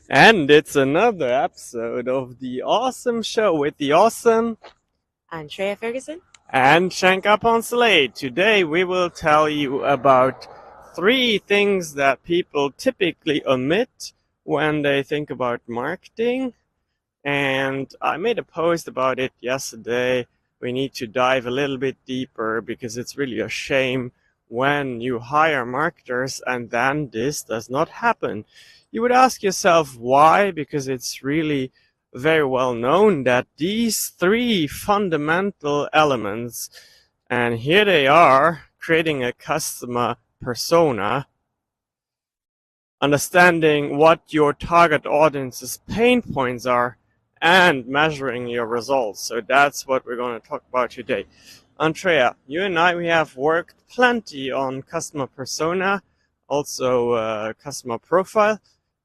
And it's another episode of the awesome show with the awesome Andrea Ferguson. and Shankar Poncelay. Today we will tell you about three things that people typically omit when they think about marketing. And I made a post about it yesterday. We need to dive a little bit deeper because it's really a shame when you hire marketers and then this does not happen. You would ask yourself why, because it's really very well known that these three fundamental elements, and here they are, creating a customer persona, understanding what your target audience's pain points are, and measuring your results. So that's what we're going to talk about today. Andrea, you and I, we have worked plenty on customer persona, also customer profile.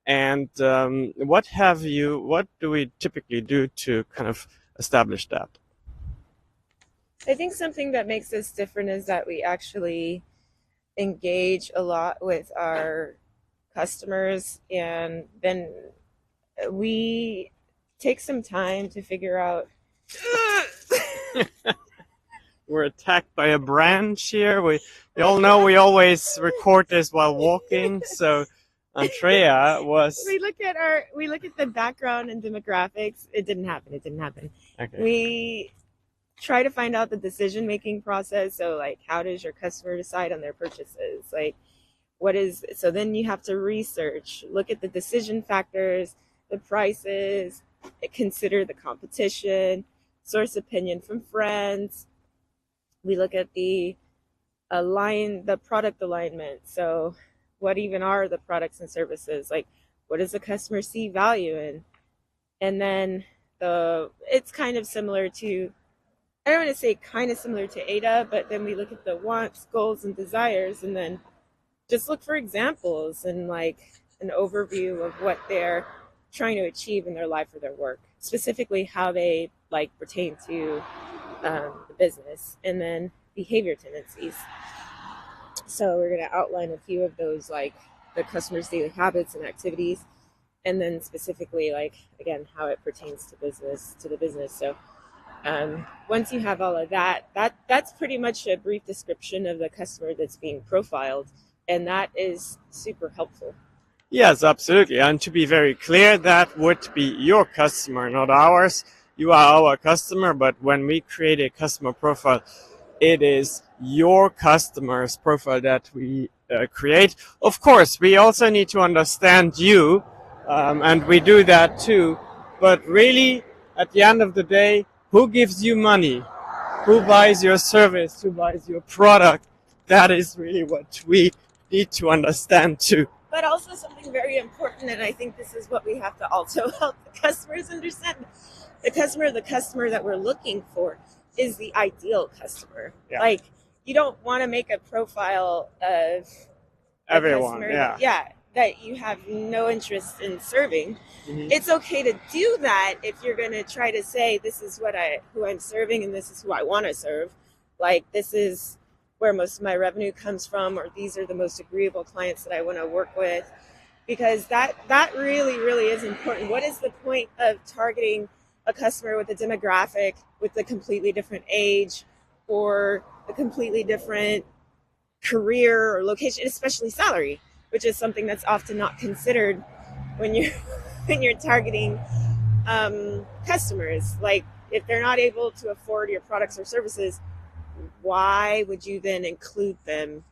And what do we typically do to kind of establish that? I think something that makes us different is that we actually engage a lot with our customers, and then we take some time to figure out. We're attacked by a branch here. We all know we always record this while walking. So Andrea was We look at the background and demographics. It didn't happen. It didn't happen. okay. We try to find out the decision making process. So, like, how does your customer decide on their purchases? Like, so then you have to research, look at the decision factors, the prices, consider the competition, source opinion from friends. We look at the product alignment. So what even are the products and services? Like, what does the customer see value in? And then it's kind of similar to, I don't want to say kind of similar to ADA, but then we look at the wants, goals, and desires, and then just look for examples and like an overview of what they're trying to achieve in their life or their work, specifically how they like pertain to the business, and then behavior tendencies. So we're going to outline a few of those, like the customer's daily habits and activities, and then specifically, like, again, how it pertains to the business. So once you have all of that's pretty much a brief description of the customer that's being profiled, and that is super helpful. Yes, absolutely. And to be very clear, that would be your customer, not ours. You are our customer, but when we create a customer profile, it is your customer's profile that we create. Of course, we also need to understand you, and we do that too. But really, at the end of the day, who gives you money? Who buys your service? Who buys your product? That is really what we need to understand too. But also something very important, and I think this is what we have to also help the customers understand. The customer that we're looking for is the ideal customer. Yeah. Like, you don't want to make a profile of a Everyone, customer yeah. that you have no interest in serving. Mhm. It's okay to do that if you're going to try to say, this is who I'm serving, and this is who I want to serve. Like, this is where most of my revenue comes from, or these are the most agreeable clients that I want to work with, because that really really is important. What is the point of targeting a customer with a demographic with a completely different age or a completely different career or location, especially salary, which is something that's often not considered when you're when you're targeting customers. Like, if they're not able to afford your products or services, why would you then include them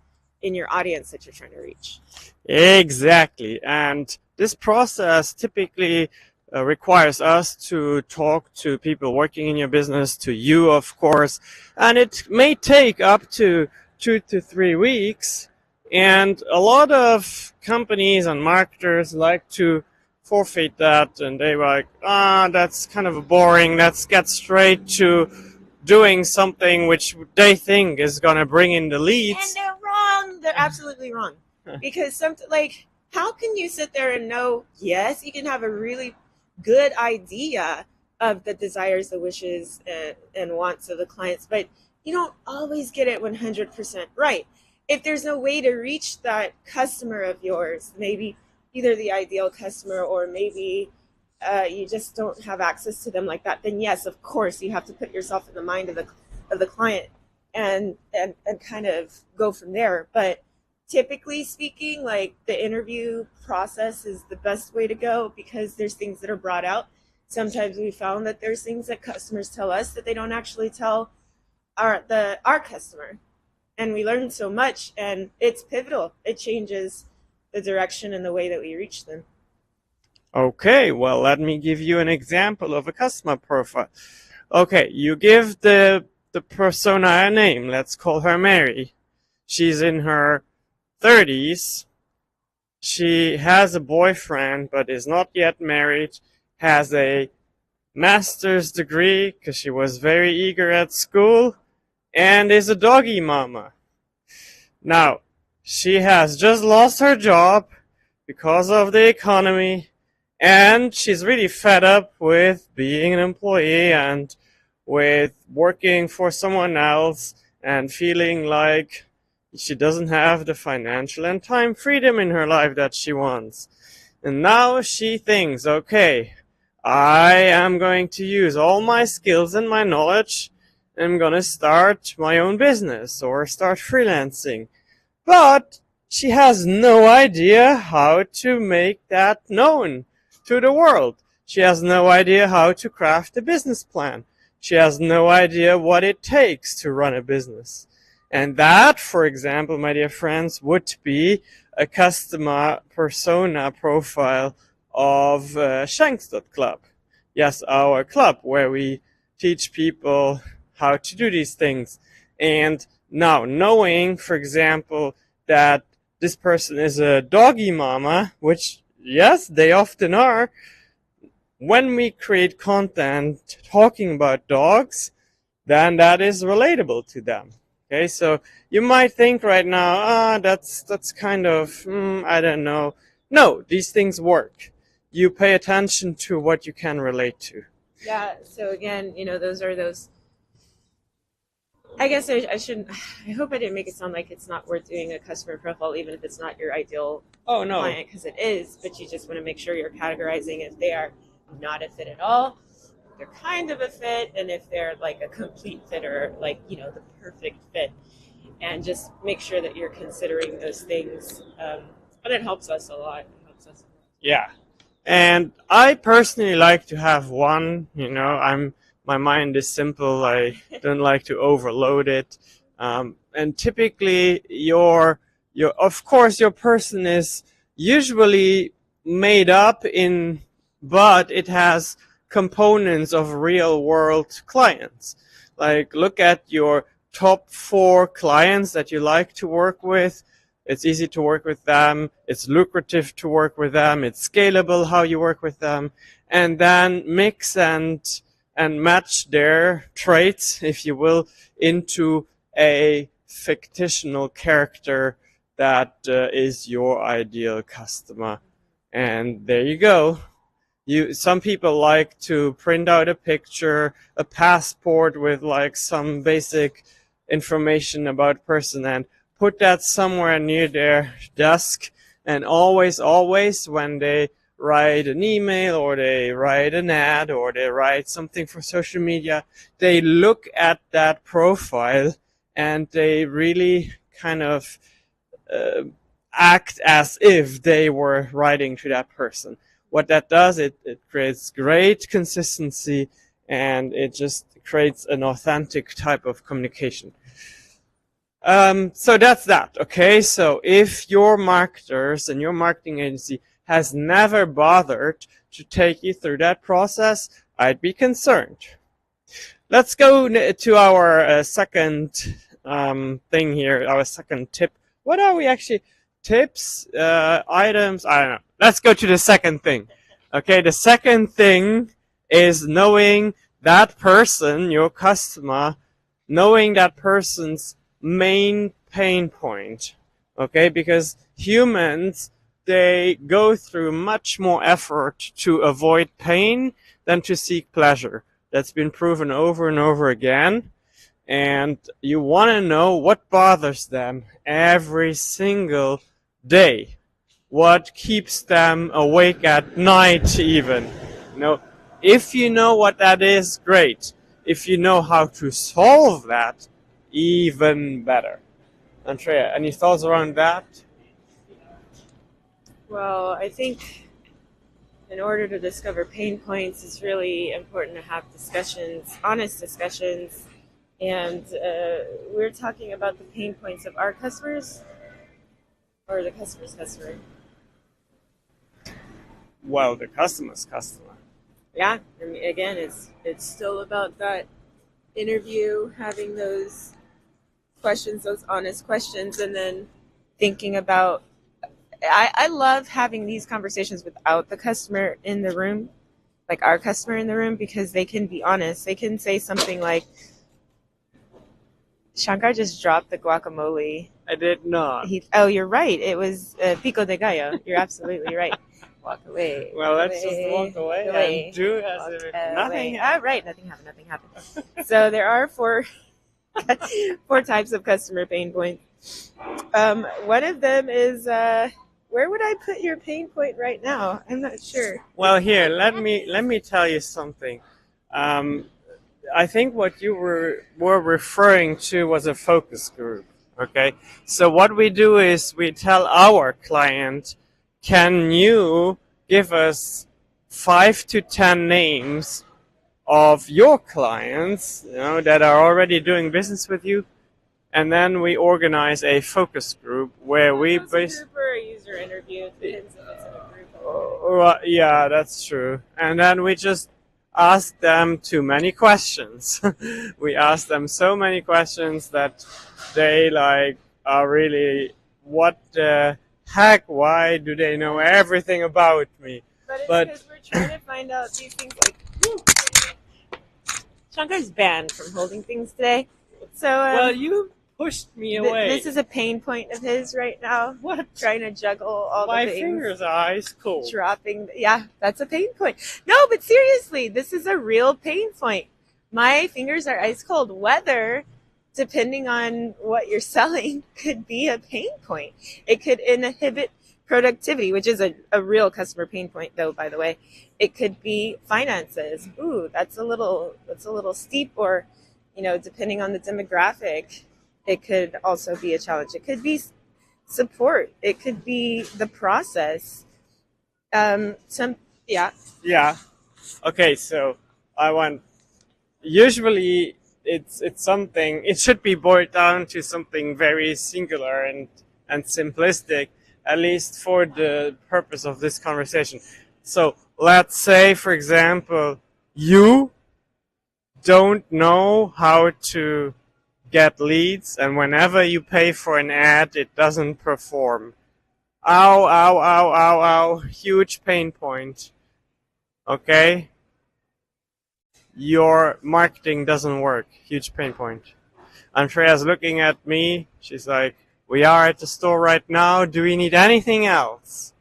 in your audience that you're trying to reach? Exactly. And this process typically requires us to talk to people working in your business, to you, of course, and it may take up to 2 to 3 weeks. And a lot of companies and marketers like to forfeit that, and they were like, that's kind of boring. Let's get straight to doing something which they think is going to bring in the And leads. they're wrong. They're absolutely wrong. Because how can you sit there and know, yes, you can have a really good idea of the desires, the wishes, and wants of the clients, but you don't always get it 100% right. If there's no way to reach that customer of yours, maybe either the ideal customer or maybe you just don't have access to them like that, then yes, of course, you have to put yourself in the mind of the client and kind of go from there. But typically speaking, like the interview process is the best way to go because there's things that are brought out. Sometimes we found that there's things that customers tell us that they don't actually tell our customer, and we learn so much, and it's pivotal. It changes the direction and the way that we reach them. Okay, well, let me give you an example of a customer profile. Okay, you give the persona a name. Let's call her Mary. She's in her 30s. She has a boyfriend but is not yet married, has a master's degree because she was very eager at school, and is a doggy mama. Now, she has just lost her job because of the economy, and she's really fed up with being an employee and with working for someone else and feeling like she doesn't have the financial and time freedom in her life that she wants. And now she thinks, okay, I am going to use all my skills and my knowledge. I'm going to start my own business or start freelancing. But she has no idea how to make that known to the world. She has no idea how to craft a business plan. She has no idea what it takes to run a business. And that, for example, my dear friends, would be a customer persona profile of Shanks.club. Yes, our club where we teach people how to do these things. And now, knowing, for example, that this person is a doggy mama, which, yes, they often are, when we create content talking about dogs, then that is relatable to them. Okay, so you might think right now, that's kind of, I don't know. No, these things work. You pay attention to what you can relate to. Yeah, so again, those are those. I guess I shouldn't. I hope I didn't make it sound like it's not worth doing a customer profile, even if it's not your ideal client, because it is. But you just want to make sure you're categorizing if they are not a fit at all, they're kind of a fit, and if they're like a complete fit or like the perfect fit, and just make sure that you're considering those things. But it helps us a lot. Yeah, and I personally like to have one. My mind is simple. I don't like to overload it. And typically, of course, your person is usually made up in, but it has components of real world clients. Like, look at your top 4 clients that you like to work with. It's easy to work with them. It's lucrative to work with them. It's scalable how you work with them. And then mix and match their traits, if you will, into a fictional character that is your ideal customer. And there you go. Some people like to print out a picture, a passport with like some basic information about a person and put that somewhere near their desk. And always, when they write an email or they write an ad or they write something for social media, they look at that profile and they really kind of act as if they were writing to that person. What that does, it creates great consistency and it just creates an authentic type of communication. So that's that, okay? So if your marketers and your marketing agency has never bothered to take you through that process, I'd be concerned. Let's go to our second thing here, our second tip. What are we actually? Tips, items, I don't know. Let's go to the second thing. Okay, the second thing is knowing that person, your customer, knowing that person's main pain point. Okay, because humans, they go through much more effort to avoid pain than to seek pleasure. That's been proven over and over again. And you want to know what bothers them every single day. what keeps them awake at night even. You know, if you know what that is, great. If you know how to solve that, even better. Andrea, any thoughts around that? Well, I think in order to discover pain points, it's really important to have discussions, honest discussions. And we're talking about the pain points of our customers or the customer's customer. Well, the customer's customer. Yeah, I mean, again, it's still about that interview, having those questions, those honest questions, and then thinking about. I love having these conversations without the customer in the room, like our customer in the room, because they can be honest. They can say something like, Shankar just dropped the guacamole. I did not. Oh, you're right. It was pico de gallo. You're absolutely right. Walk away. Well, let's just walk away and do as if nothing happened. Right, nothing happened. So there are four types of customer pain points. One of them is where would I put your pain point right now? I'm not sure. Well, here, let me tell you something. I think what you were referring to was a focus group. Okay, so what we do is we tell our client, can you give us 5 to 10 names of your clients, you know, that are already doing business with you, and then we organize a focus group where we group or a user interview. It depends if it's in a group. Yeah, that's true. And then we just ask them too many questions. We ask them so many questions that they like are really, what the heck? Why do they know everything about me? But it's because we're trying to find out these things. Like, Shankar's banned from holding things today. So well, you pushed me away. This is a pain point of his right now. What? Trying to juggle all my the things. My fingers are ice cold. Dropping. Yeah, that's a pain point. No, but seriously, this is a real pain point. My fingers are ice cold. Weather, depending on what you're selling, could be a pain point. It could inhibit productivity, which is a real customer pain point, though, by the way. It could be finances. Ooh, that's a little steep, or, you know, depending on the demographic, it could also be a challenge. It could be support. It could be the process. Yeah. Okay, so I want. Usually, it's something. It should be boiled down to something very singular and simplistic, at least for the purpose of this conversation. So let's say, for example, you don't know how to get leads, and whenever you pay for an ad, it doesn't perform. Ow, huge pain point. Okay? Your marketing doesn't work. Huge pain point. Andrea's looking at me. She's like, we are at the store right now. Do we need anything else?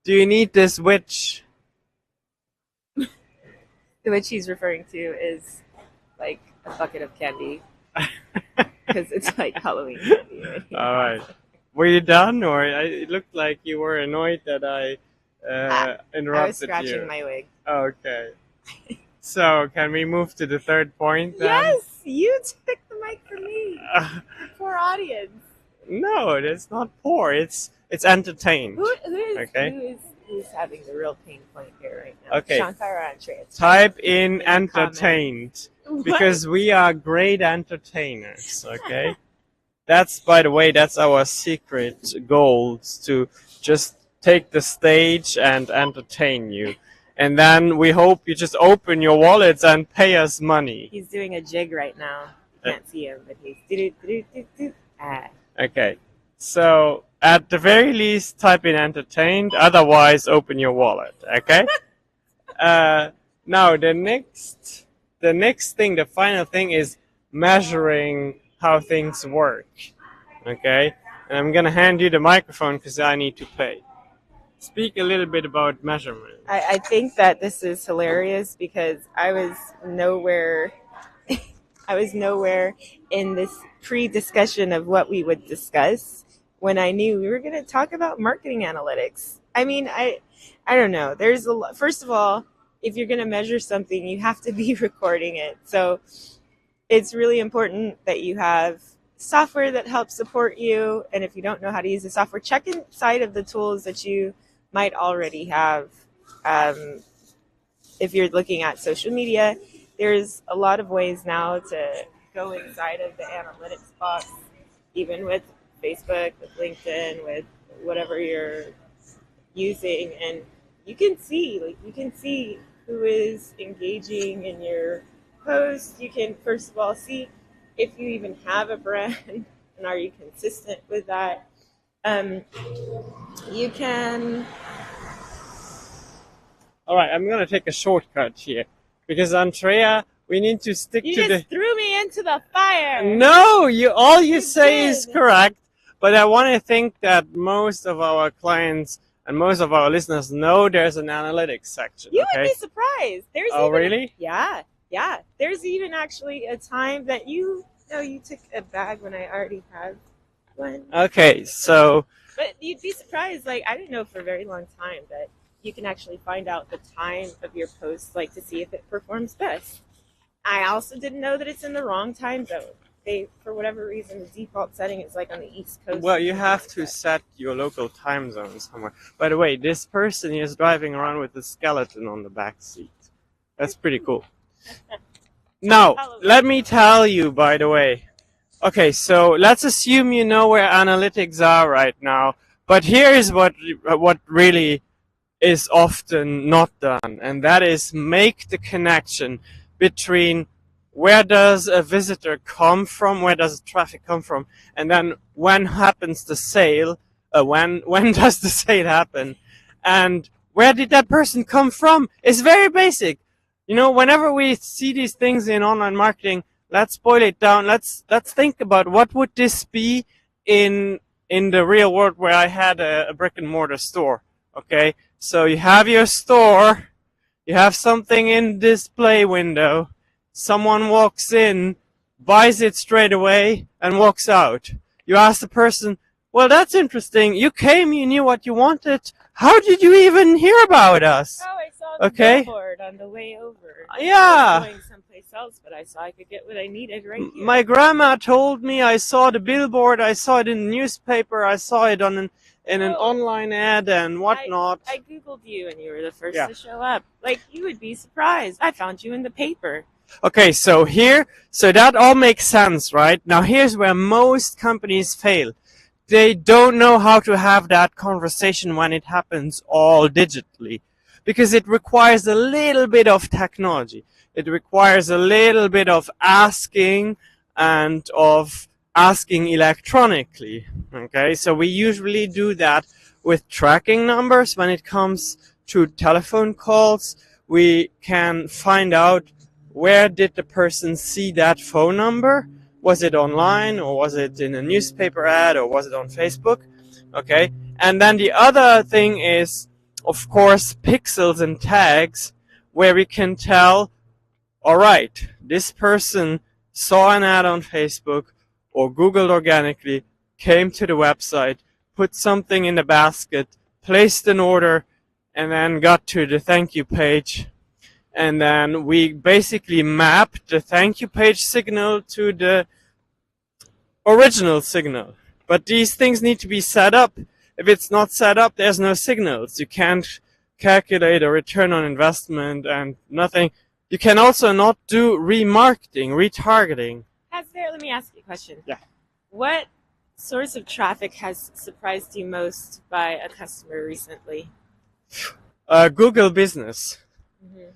Do you need this witch? The witch he's referring to is like a bucket of candy. Because it's like Halloween candy. Right? All right. Were you done, or it looked like you were annoyed that I interrupted you? I was scratching my wig. Okay. So, can we move to the third point then? Yes, you took the mic from me. Poor audience. No, it's not poor. It's entertained. Who's having the real pain point here right now? Okay. Shankar or Andrea? Type in entertained. Because we are great entertainers, okay? That's, by the way, that's our secret goal, to just take the stage and entertain you. And then we hope you just open your wallets and pay us money. He's doing a jig right now. You can't see him, but he's... Okay. So, at the very least, type in entertained. Otherwise, open your wallet, okay? Now, the next thing, the final thing, is measuring how things work. Okay? And I'm going to hand you the microphone because I need to pay. Speak a little bit about measurement. I think that this is hilarious because I was nowhere in this pre-discussion of what we would discuss. when I knew we were going to talk about marketing analytics. I mean, I don't know. There's a lot. First of all, if you're going to measure something, you have to be recording it. So it's really important that you have software that helps support you. And if you don't know how to use the software, check inside of the tools that you might already have. If you're looking at social media, there's a lot of ways now to go inside of the analytics box, even with Facebook, with LinkedIn, with whatever you're using, and you can see who is engaging in your post. You can first of all see if you even have a brand and are you consistent with that. You can. All right, I'm gonna take a shortcut here because Andrea, we need to stick You to just threw me into the fire. No, all you You say is did. correct, but I want to think that most of our clients and most of our listeners know there's an analytics section. You Okay. would be surprised. There's Oh, even, really? yeah. There's even actually a time that you took a bag when I already had one. Okay, so But you'd be surprised. Like, I didn't know for a very long time that you can actually find out the time of your post, like to see if it performs best. I also didn't know that it's in the wrong time zone. They, for whatever reason, the default setting is like on the East Coast. well, you or have something to set your local time zone somewhere. By the way, this person is driving around with a skeleton on the back seat. That's pretty cool. Now, let me tell you, by the way. Okay, so let's assume you know where analytics are right now, but here is what really is often not done, and that is make the connection between where does a visitor come from, where does traffic come from, and then when happens the sale, when does the sale happen, and where did that person come from? It's very basic. You know, whenever we see these things in online marketing, let's boil it down. Let's think about what would this be in the real world where I had a brick and mortar store. Okay, so you have your store, you have something in display window, someone walks in, buys it straight away, and walks out. You ask the person, well, that's interesting. You came, you knew what you wanted. How did you even hear about us? Oh, I saw the Okay. billboard on the way over. Yeah. I was going someplace else, but I saw I could get what I needed right here. My grandma told me, I saw the billboard, I saw it in the newspaper, I saw it on in an Oh. online ad and whatnot. I Googled you and you were the first Yeah. to show up. Like, you would be surprised. I found you in the paper. Okay, so that all makes sense, right? Now here's where most companies fail. They don't know how to have that conversation when it happens all digitally, because it requires a little bit of technology. It requires a little bit of asking and of asking electronically. Okay, so we usually do that with tracking numbers. When it comes to telephone calls, we can find out where did the person see that phone number. Was it online, or was it in a newspaper ad, or was it on Facebook? Okay, and then the other thing is, of course, pixels and tags, where we can tell, all right, this person saw an ad on Facebook or Googled organically, came to the website, put something in the basket, placed an order, and then got to the thank you page. And then we basically map the thank you page signal to the original signal. But these things need to be set up. If it's not set up, there's no signals. You can't calculate a return on investment and nothing. You can also not do remarketing, retargeting. Let me ask you a question. Yeah. What source of traffic has surprised you most by a customer recently? Google Business. Mm-hmm.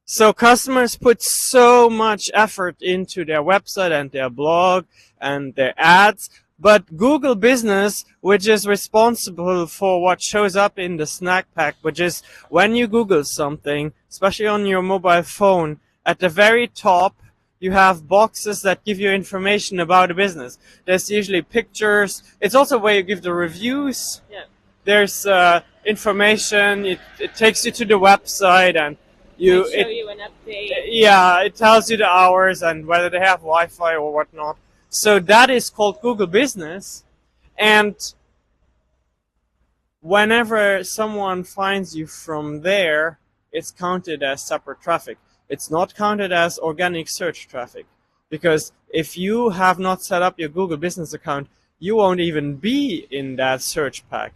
So customers put so much effort into their website and their blog and their ads, but Google Business, which is responsible for what shows up in the snack pack, which is when you Google something, especially on your mobile phone, at the very top, you have boxes that give you information about a business. There's usually pictures. It's also where you give the reviews. Yeah. There's information. It takes you to the website and They show you an update. yeah, it tells you the hours and whether they have Wi-Fi or whatnot. So that is called Google Business. And whenever someone finds you from there, it's counted as separate traffic. It's not counted as organic search traffic, because if you have not set up your Google Business account, you won't even be in that search pack.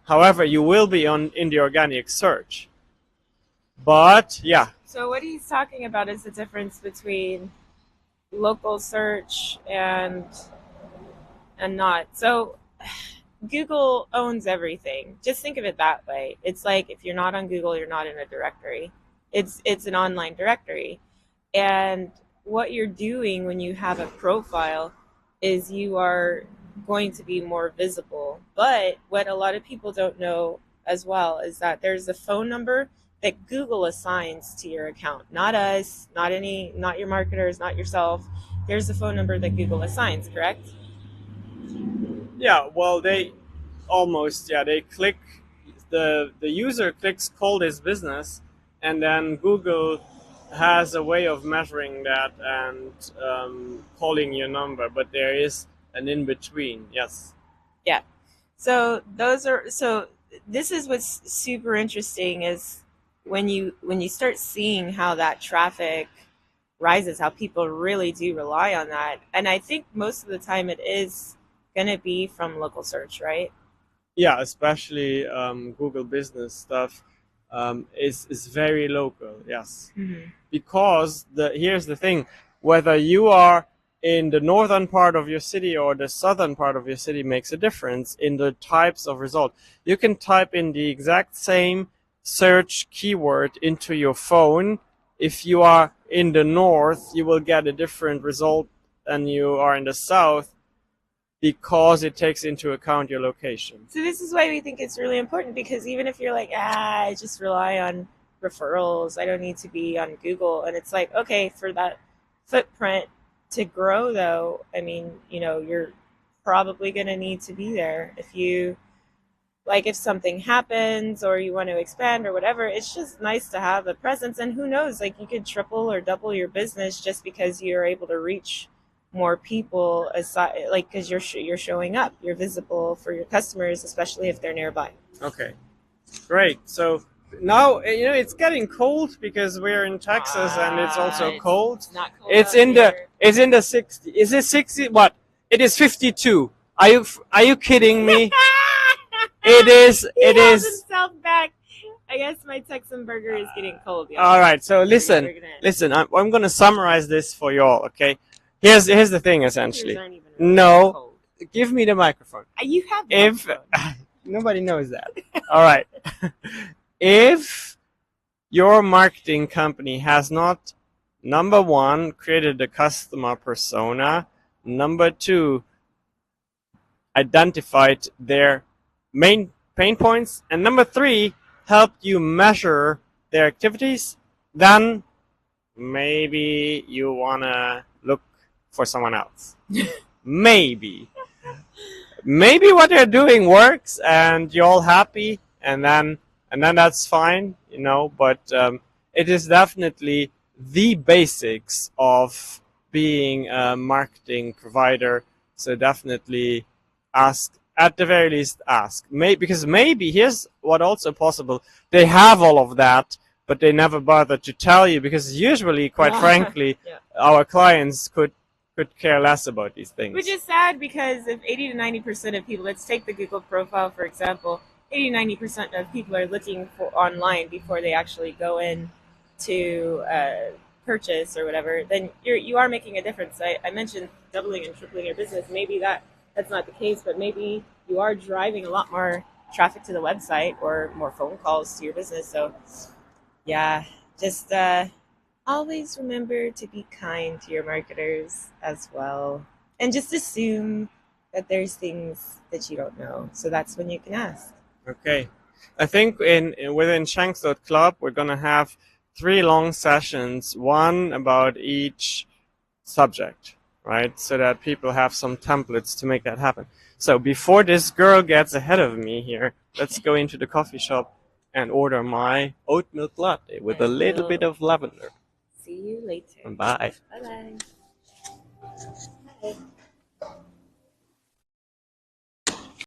However, you will be in the organic search. But yeah. So what he's talking about is the difference between local search and not. So Google owns everything. Just think of it that way. It's like if you're not on Google, you're not in a directory. It's an online directory. And what you're doing when you have a profile is you are going to be more visible. But what a lot of people don't know as well is that there's a phone number that Google assigns to your account. Not us, not your marketers, not yourself. There's a phone number that Google assigns, correct? Yeah, well, they click, the user clicks call this business, and then Google has a way of measuring that and calling your number, but there is an in between. Yes. Yeah. So this is what's super interesting is when you start seeing how that traffic rises, how people really do rely on that. And I think most of the time it is going to be from local search, right? Yeah, especially Google Business stuff is very local. Yes. Mm-hmm. Because here's the thing, whether you are in the northern part of your city or the southern part of your city makes a difference in the types of result. You can type in the exact same search keyword into your phone. If you are in the north, you will get a different result than you are in the south, because it takes into account your location. So this is why we think it's really important, because even if you're like, I just rely on referrals, I don't need to be on Google. And it's like, okay, for that footprint to grow though, I mean, you're probably going to need to be there. If something happens or you want to expand or whatever, it's just nice to have a presence. And who knows, like you could triple or double your business just because you're able to reach more people, aside, like because you're showing up, you're visible for your customers, especially if they're nearby. Okay, great. So now it's getting cold because we're in Texas and it's also cold. It's not cold. It's in the 60. Is it 60? What? It is 52. Are you kidding me? It is. It is. Himself back. I guess my Texan burger is getting cold. Y'all. All right. So listen. I'm going to summarize this for y'all. Okay. Here's the thing. Essentially, no. Give me the microphone. You have. If nobody knows that. All right. If your marketing company has not, number one, created a customer persona, number two, identified their main pain points, and number three, helped you measure their activities, then maybe you want to look for someone else. Maybe what they're doing works and you're all happy, and then that's fine, but it is definitely the basics of being a marketing provider. So definitely at the very least ask. Because maybe, here's what also possible, they have all of that, but they never bother to tell you, because usually, quite frankly, our clients could care less about these things. Which is sad, because if 80 to 90% of people, let's take the Google profile for example, 80 to 90% of people are looking for online before they actually go in to purchase or whatever, then you are making a difference. I mentioned doubling and tripling your business. Maybe that's not the case, but maybe you are driving a lot more traffic to the website or more phone calls to your business. So yeah, just always remember to be kind to your marketers as well. And just assume that there's things that you don't know. So that's when you can ask. Okay. I think within Shanks.club, we're going to have 3 long sessions, one about each subject, right? So that people have some templates to make that happen. So before this girl gets ahead of me here, let's go into the coffee shop and order my oat milk latte with a little bit of lavender. See you later. Bye. Bye-bye. Bye.